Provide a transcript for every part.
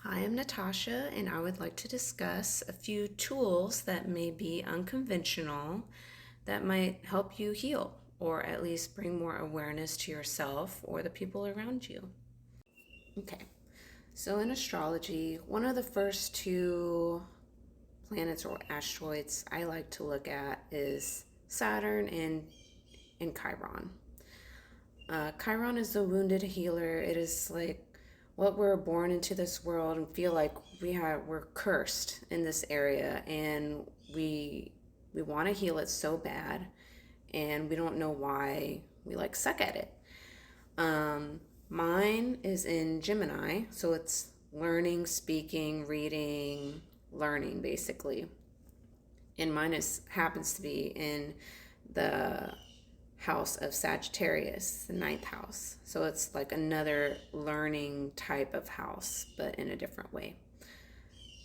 Hi, I'm Natasha, and I would like to discuss a few tools that may be unconventional that might help you heal or at least bring more awareness to yourself or the people around you. Okay, so in astrology, one of the first two planets or asteroids I like to look at is Saturn and Chiron. Chiron is the wounded healer. It is like what we're born into this world and feel like we're cursed in this area, and we want to heal it so bad, and we don't know why we like suck at it. Mine is in Gemini, so it's learning, speaking, reading, learning basically. And mine is happens to be in the house of Sagittarius, the ninth house. So it's like another learning type of house, but in a different way.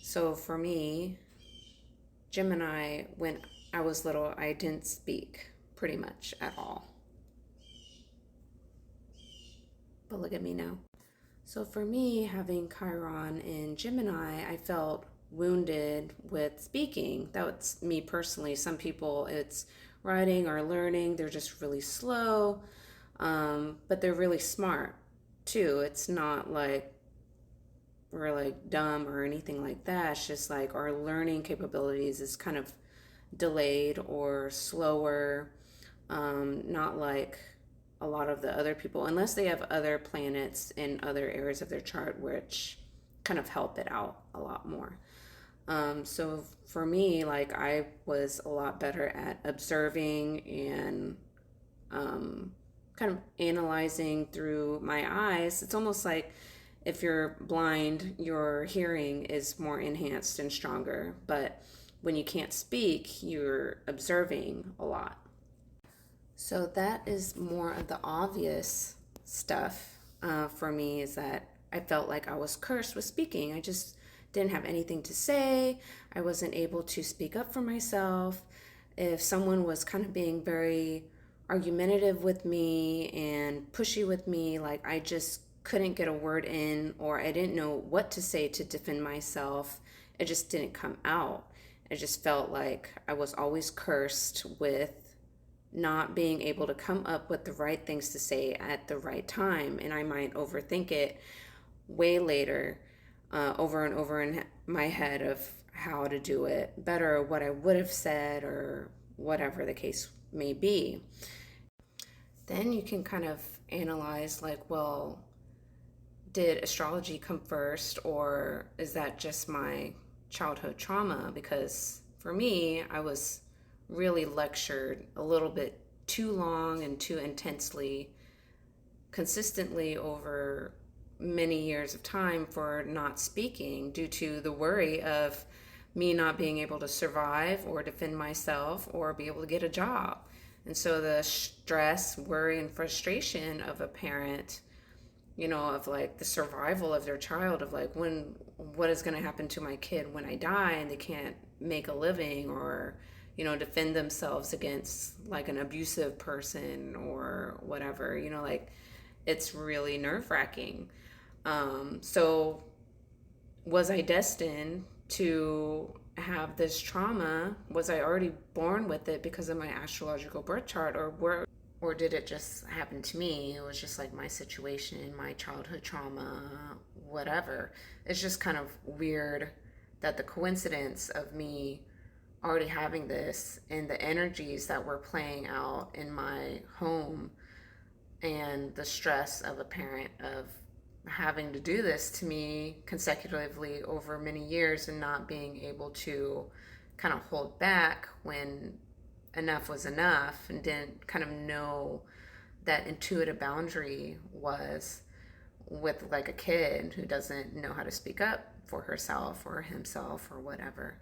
So for me, Gemini, when I was little, I didn't speak pretty much at all. But look at me now. So for me, having Chiron in Gemini, I felt wounded with speaking. That's me personally. Some people, it's writing or learning, they're just really slow, but they're really smart too. It's not like we're like dumb or anything like that. It's just like our learning capabilities is kind of delayed or slower, not like a lot of the other people, unless they have other planets in other areas of their chart, which kind of help it out a lot more. So for me, like I was a lot better at observing and kind of analyzing through my eyes. It's almost like if you're blind, your hearing is more enhanced and stronger. But when you can't speak, you're observing a lot. So that is more of the obvious stuff for me, is that I felt like I was cursed with speaking. I just didn't have anything to say. I wasn't able to speak up for myself. If someone was kind of being very argumentative with me and pushy with me, like I just couldn't get a word in, or I didn't know what to say to defend myself. It just didn't come out. I just felt like I was always cursed with not being able to come up with the right things to say at the right time, and I might overthink it way later, over and over in my head of how to do it better, what I would have said, or whatever the case may be. Then you can kind of analyze, like, well, did astrology come first, or is that just my childhood trauma? Because for me, I was really lectured a little bit too long and too intensely, consistently over many years of time for not speaking due to the worry of me not being able to survive or defend myself or be able to get a job. And so the stress, worry, and frustration of a parent, of like the survival of their child, of like, what is going to happen to my kid when I die and they can't make a living, or defend themselves against like an abusive person or whatever, like it's really nerve-wracking. So was I destined to have this trauma? Was I already born with it because of my astrological birth chart, or did it just happen to me? It was just like my situation, my childhood trauma, whatever. It's just kind of weird that the coincidence of me already having this and the energies that were playing out in my home and the stress of a parent of having to do this to me consecutively over many years and not being able to kind of hold back when enough was enough, and didn't kind of know that intuitive boundary was with like a kid who doesn't know how to speak up for herself or himself or whatever.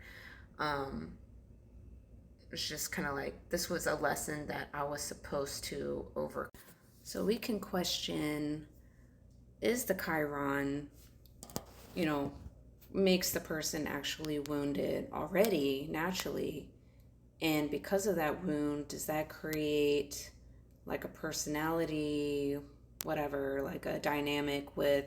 It's just kind of like this was a lesson that I was supposed to overcome. So we can question, is the Chiron, you know, makes the person actually wounded already naturally? And because of that wound, does that create like a personality, whatever, like a dynamic with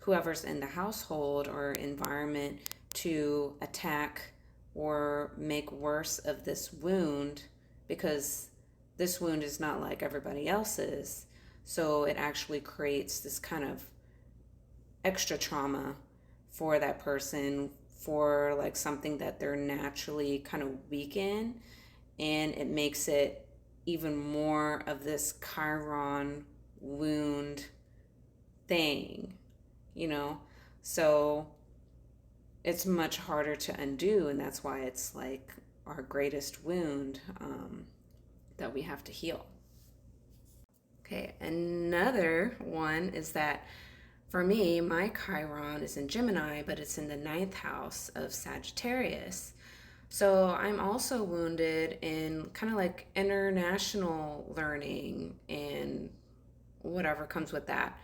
whoever's in the household or environment to attack or make worse of this wound, because this wound is not like everybody else's. So it actually creates this kind of extra trauma for that person, for like something that they're naturally kind of weak in, and it makes it even more of this Chiron wound thing, you know? So it's much harder to undo, and that's why it's like our greatest wound that we have to heal. Okay, another one is that for me, my Chiron is in Gemini, but it's in the ninth house of Sagittarius. So I'm also wounded in kind of like international learning and whatever comes with that.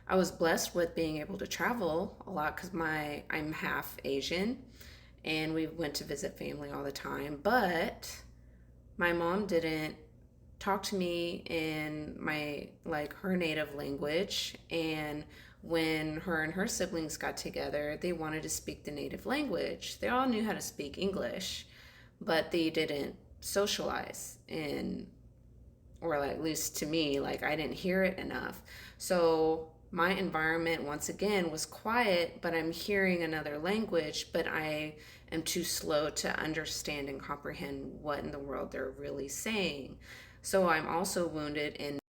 I was blessed with being able to travel a lot because I'm half Asian, and we went to visit family all the time. But my mom didn't talk to me in my like her native language, and when her and her siblings got together, they wanted to speak the native language. They all knew how to speak English, but they didn't socialize in, or like, at least to me, like I didn't hear it enough. So my environment once again was quiet, but I'm hearing another language, but I am too slow to understand and comprehend what in the world they're really saying. So I'm also wounded in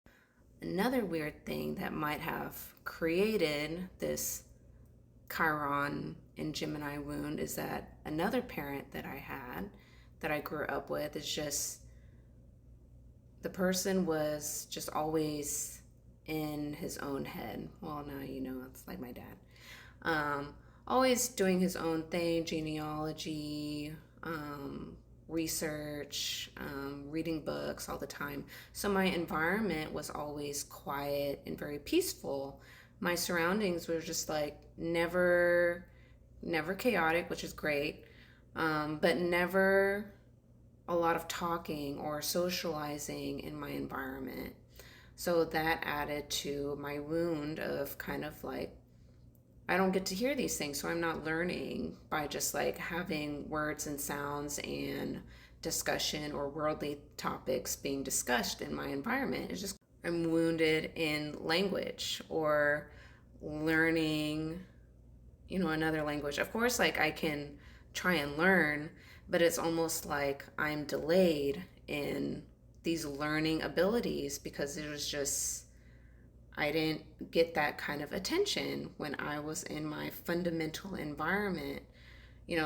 another weird thing that might have created this Chiron and Gemini wound is that another parent that I had, that I grew up with, is just the person was just always in his own head. Well, now you know, it's like my dad. Always doing his own thing, genealogy, research, reading books all the time. So my environment was always quiet and very peaceful. My surroundings were just like never chaotic, which is great, but never a lot of talking or socializing in my environment. So that added to my wound of kind of like, I don't get to hear these things, so I'm not learning by just like having words and sounds and discussion or worldly topics being discussed in my environment. It's just I'm wounded in language or learning, another language. Of course, like I can try and learn, but it's almost like I'm delayed in these learning abilities because it was just I didn't get that kind of attention when I was in my fundamental environment.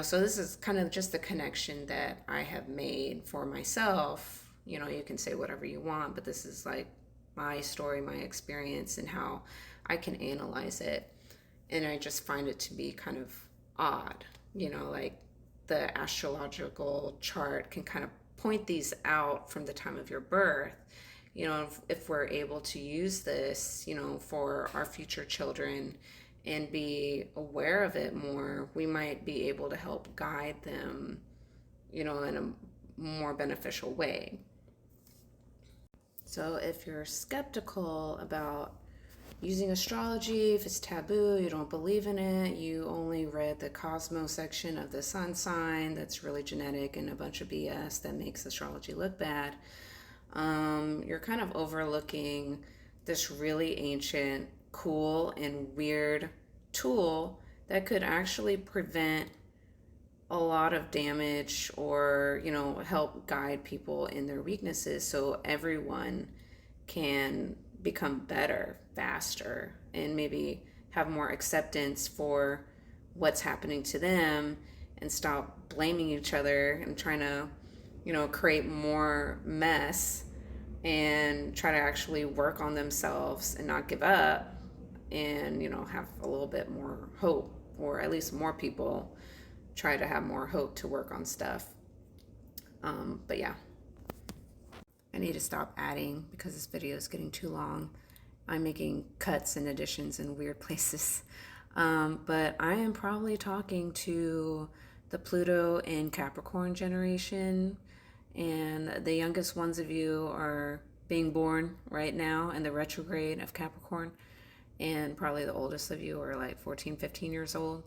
So this is kind of just the connection that I have made for myself. You can say whatever you want, but this is like my story, my experience, and how I can analyze it. And I just find it to be kind of odd, like the astrological chart can kind of point these out from the time of your birth. If we're able to use this, for our future children and be aware of it more, we might be able to help guide them, in a more beneficial way. So if you're skeptical about using astrology, if it's taboo, you don't believe in it, you only read the Cosmo section of the sun sign that's really genetic and a bunch of BS that makes astrology look bad, you're kind of overlooking this really ancient, cool, and weird tool that could actually prevent a lot of damage or, help guide people in their weaknesses so everyone can become better faster and maybe have more acceptance for what's happening to them and stop blaming each other and trying to create more mess and try to actually work on themselves and not give up and have a little bit more hope, or at least more people try to have more hope to work on stuff. But yeah, I need to stop adding because this video is getting too long. I'm making cuts and additions in weird places. But I am probably talking to the Pluto and Capricorn generation, and the youngest ones of you are being born right now in the retrograde of Capricorn. and probably the oldest of you are like 14, 15 years old.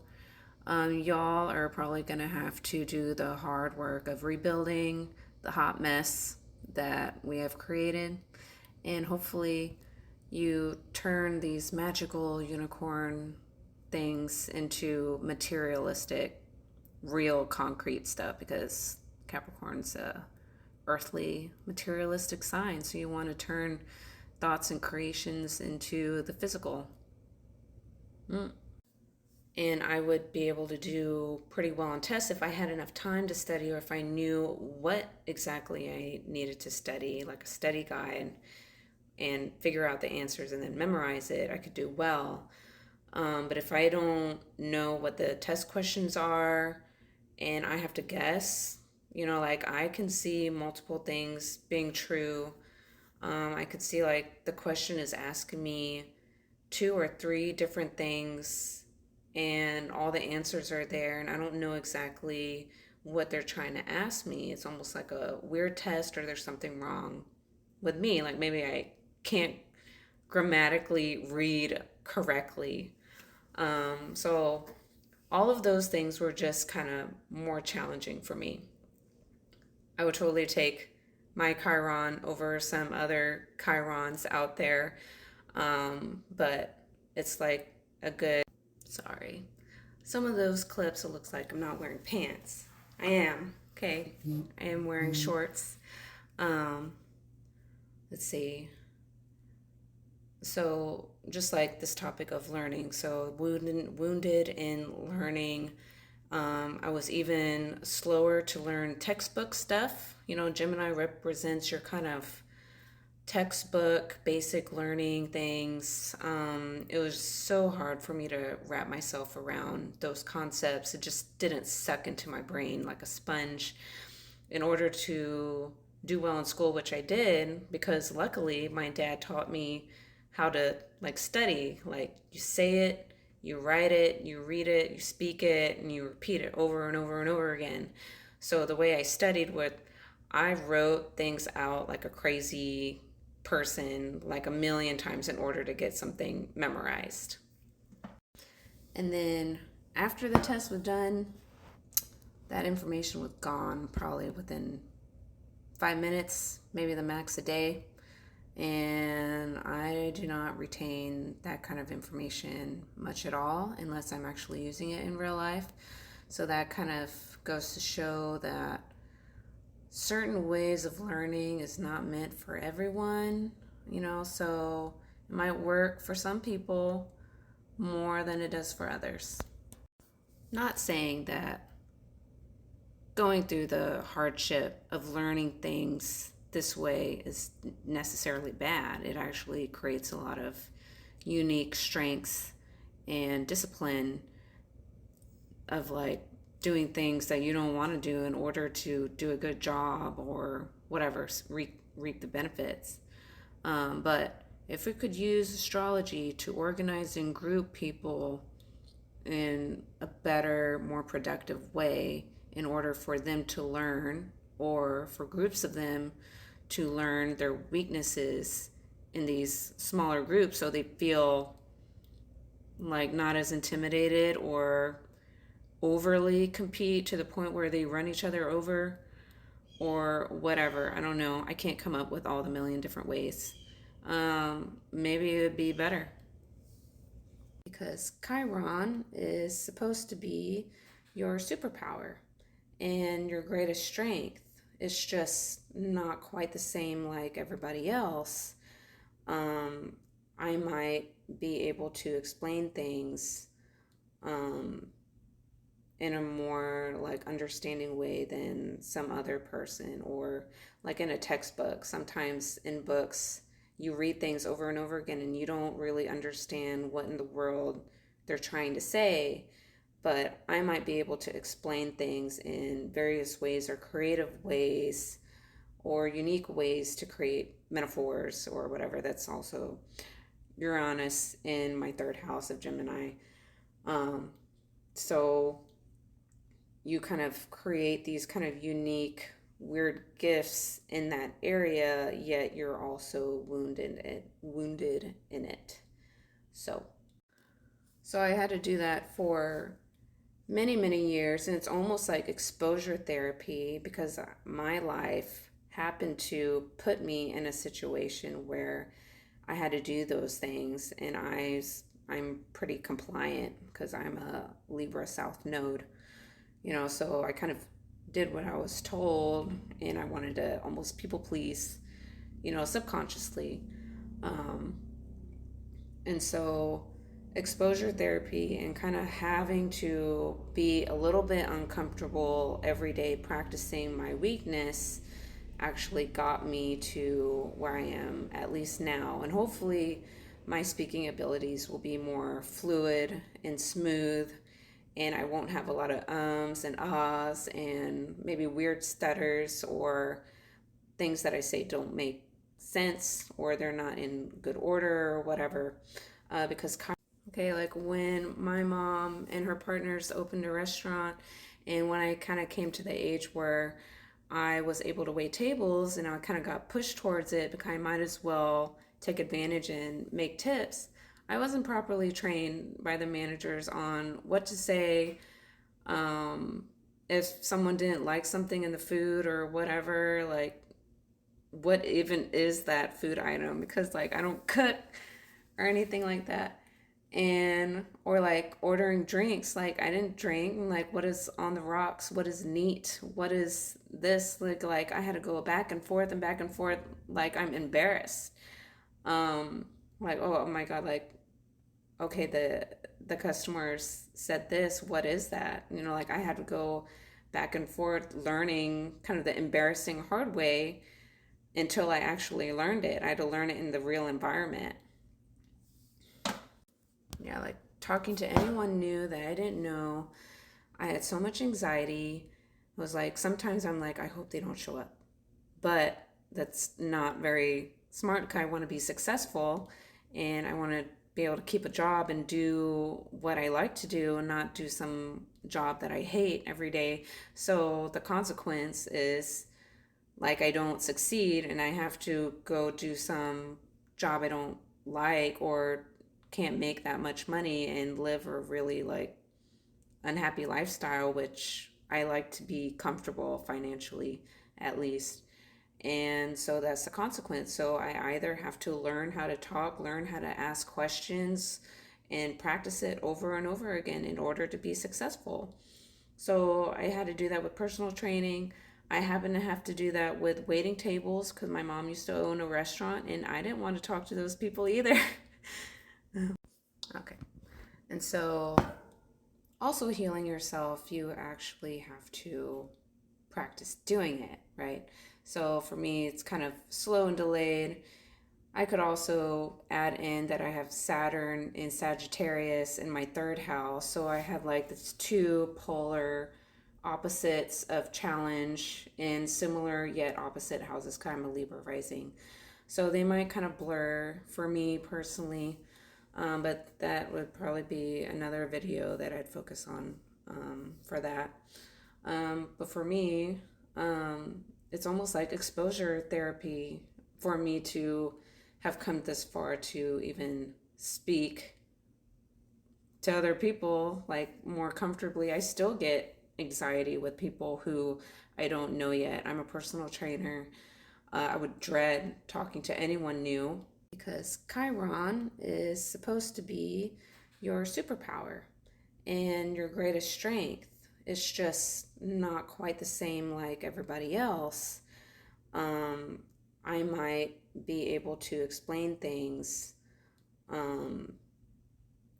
Y'all are probably going to have to do the hard work of rebuilding the hot mess that we have created. And hopefully, you turn these magical unicorn things into materialistic, real, concrete stuff, because Capricorn's a earthly, materialistic sign. So you want to turn thoughts and creations into the physical. Mm. And I would be able to do pretty well on tests if I had enough time to study, or if I knew what exactly I needed to study, like a study guide, and figure out the answers and then memorize it. I could do well. But if I don't know what the test questions are and I have to guess, like I can see multiple things being true. I could see like the question is asking me two or three different things and all the answers are there and I don't know exactly what they're trying to ask me. It's almost like a weird test, or there's something wrong with me. Like maybe I can't grammatically read correctly. So all of those things were just kind of more challenging for me. I would totally take my Chiron over some other Chirons out there. But it's like a good, sorry. Some of those clips, it looks like I'm not wearing pants. I am, okay. I am wearing shorts. Um, let's see. So just like this topic of learning, so wounded in learning. I was even slower to learn textbook stuff. Gemini represents your kind of textbook basic learning things. It was so hard for me to wrap myself around those concepts. It just didn't suck into my brain like a sponge. In order to do well in school, which I did, because luckily my dad taught me how to like study. Like you say it, you write it, you read it, you speak it, and you repeat it over and over and over again. So the way I studied with, I wrote things out like a crazy person, like a million times in order to get something memorized. And then after the test was done, that information was gone probably within 5 minutes, maybe the max a day. And I do not retain that kind of information much at all unless I'm actually using it in real life. So that kind of goes to show that certain ways of learning is not meant for everyone, so it might work for some people more than it does for others. Not saying that going through the hardship of learning things this way is necessarily bad. It actually creates a lot of unique strengths and discipline of like doing things that you don't want to do in order to do a good job or whatever, reap the benefits. But if we could use astrology to organize and group people in a better, more productive way in order for them to learn, or for groups of them to learn their weaknesses in these smaller groups so they feel like not as intimidated or overly compete to the point where they run each other over or whatever. I don't know. I can't come up with all the million different ways. Maybe it would be better. Because Chiron is supposed to be your superpower and your greatest strength. It's just not quite the same like everybody else. I might be able to explain things in a more like understanding way than some other person, or like in a textbook. Sometimes in books you read things over and over again and you don't really understand what in the world they're trying to say, but I might be able to explain things in various ways or creative ways or unique ways to create metaphors or whatever. That's also Uranus in my third house of Gemini. So you kind of create these kind of unique, weird gifts in that area, yet you're also wounded in it. So, so I had to do that for many, many years, and it's almost like exposure therapy because my life happened to put me in a situation where I had to do those things, and I'm pretty compliant because I'm a Libra South node, so I kind of did what I was told, and I wanted to almost people please, subconsciously. Um, and so exposure therapy and kind of having to be a little bit uncomfortable every day practicing my weakness actually got me to where I am at least now. And hopefully my speaking abilities will be more fluid and smooth, and I won't have a lot of ums and ahs and maybe weird stutters or things that I say don't make sense or they're not in good order or whatever. Because, okay, like when my mom and her partners opened a restaurant, and when I kind of came to the age where I was able to wait tables and I kind of got pushed towards it because I might as well take advantage and make tips. I wasn't properly trained by the managers on what to say, um, if someone didn't like something in the food or whatever, like what even is that food item, because like I don't cook or anything like that. And or like ordering drinks, like I didn't drink, like what is on the rocks, what is neat, what is this, like I had to go back and forth and back and forth, like I'm embarrassed. um like, oh my god, like okay, the customers said this, what is that, like I had to go back and forth learning kind of the embarrassing hard way until I actually learned it. I had to learn it in the real environment. Yeah, like talking to anyone new that I didn't know, I had so much anxiety. It was like sometimes I'm like, I hope they don't show up. But that's not very smart because I want to be successful and I want to be able to keep a job and do what I like to do and not do some job that I hate every day. So the consequence is like I don't succeed and I have to go do some job I don't like or can't make that much money and live a really like unhappy lifestyle, which I like to be comfortable financially at least. And so that's the consequence. So I either have to learn how to talk, learn how to ask questions, and practice it over and over again in order to be successful. So I had to do that with personal training. I happen to have to do that with waiting tables because my mom used to own a restaurant and I didn't want to talk to those people either. Okay. And so also healing yourself, you actually have to practice doing it, right? So for me, it's kind of slow and delayed. I could also add in that I have Saturn in Sagittarius in my third house. So I have like this two polar opposites of challenge in similar yet opposite houses, kind of a Libra rising. So they might kind of blur for me personally, but that would probably be another video that I'd focus on for that. But for me, it's almost like exposure therapy for me to have come this far to even speak to other people like more comfortably. I still get anxiety with people who I don't know yet. I'm a personal trainer. I would dread talking to anyone new because Chiron is supposed to be your superpower and your greatest strength. It's just not quite the same like everybody else. um, I might be able to explain things um,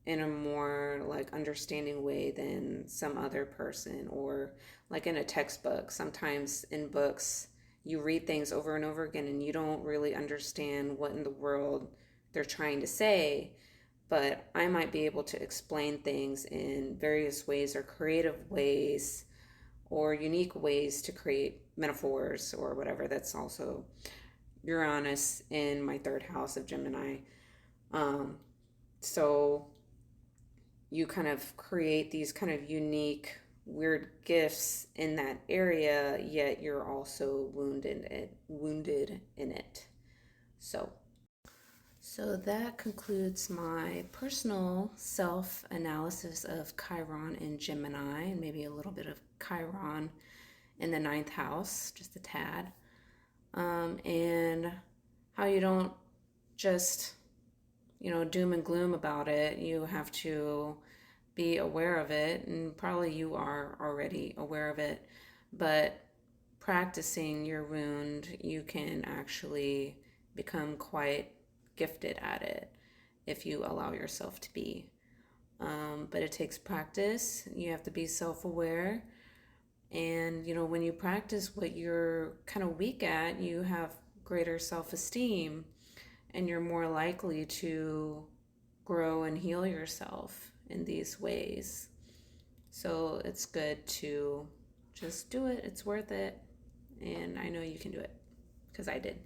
in a more like understanding way than some other person, or like in a textbook. Sometimes in books, you read things over and over again and you don't really understand what in the world they're trying to say. But I might be able to explain things in various ways or creative ways or unique ways to create metaphors or whatever. That's also Uranus in my third house of Gemini. Um, so you kind of create these kind of unique, weird gifts in that area, yet you're also wounded in it. So, So that concludes my personal self analysis of Chiron in Gemini, and maybe a little bit of Chiron in the ninth house, just a tad. And how you don't just, doom and gloom about it. You have to be aware of it, and probably you are already aware of it. But practicing your wound, you can actually become quite gifted at it if you allow yourself to be. But it takes practice. You have to be self aware. And, when you practice what you're kind of weak at, you have greater self esteem and you're more likely to grow and heal yourself in these ways. So it's good to just do it. It's worth it. And I know you can do it because I did.